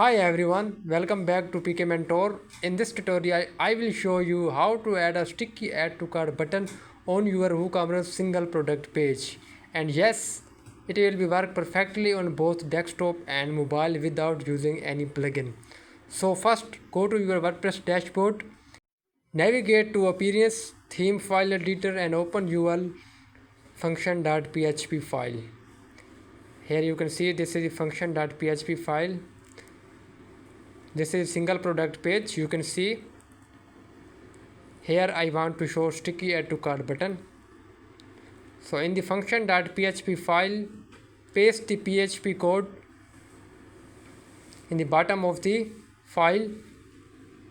Hi everyone, welcome back to pkmentor. In this tutorial, I will show you how to add a sticky add to cart button on your WooCommerce single product page. And yes, it will be work perfectly on both desktop and mobile without using any plugin. So first, go to your WordPress dashboard, navigate to Appearance, Theme File Editor and open your function.php file. Here you can see this is the function.php file. This is single product page. You can see here I want to show sticky add to cart button. So in the function.php file, paste the PHP code in the bottom of the file.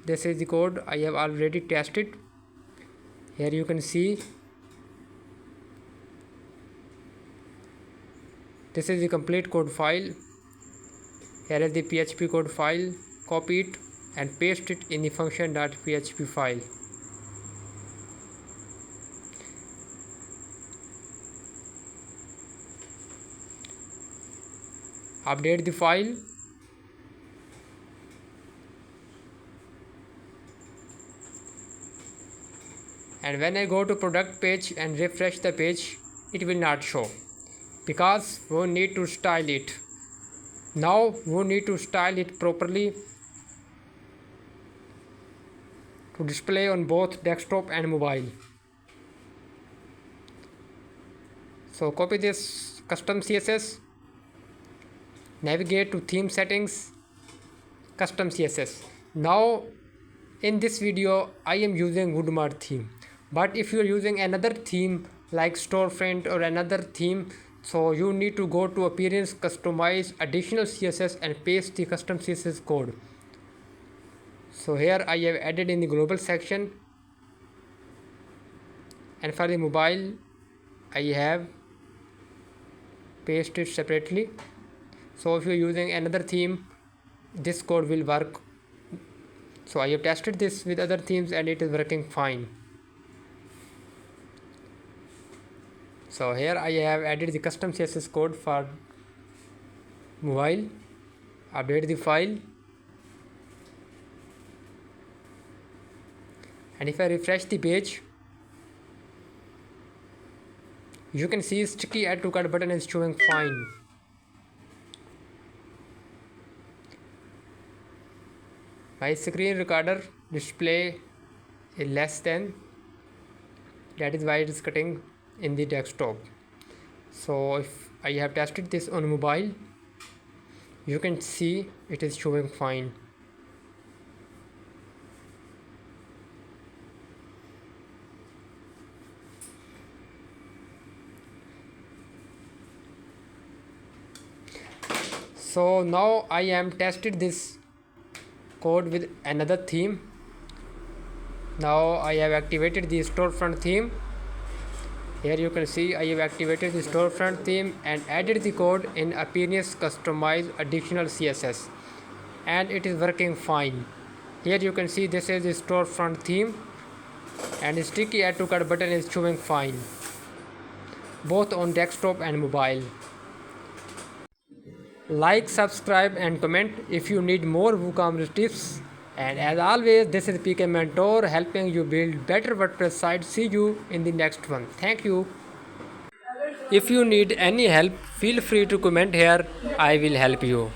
This is the code I have already tested. Here you can see this is the complete code file. Here is the PHP code file. Copy it and paste it in the function.php file. Update the file. And when I go to product page and refresh the page, it will not show because we need to style it. Now we need to style it properly to display on both desktop and mobile. So copy this custom CSS, navigate to theme settings, custom CSS. Now in this video I am using Woodmart theme, but if you are using another theme like storefront or another theme, so you need to go to Appearance, customize additional CSS and paste the custom CSS code. So here I have added in the global section, and for the mobile I have pasted separately. So if you are using another theme, this code will work. So I have tested this with other themes and it is working fine. So here I have added the custom CSS code for mobile. Update the file. And if I refresh the page, you can see sticky add to cart button is showing fine. My screen recorder display is less than, that is why it is cutting in the desktop. So if I have tested this on mobile, you can see it is showing fine. So now I am tested this code with another theme. Now I have activated the storefront theme. Here you can see I have activated the storefront theme and added the code in Appearance, customize additional CSS, and it is working fine. Here you can see this is the storefront theme and the sticky add to cart button is showing fine both on desktop and mobile. Like, subscribe and comment if you need more WooCommerce tips. And as always, this is pkmentor helping you build better WordPress sites. See you in the next one. Thank you. If you need any help, feel free to comment here. I will help you.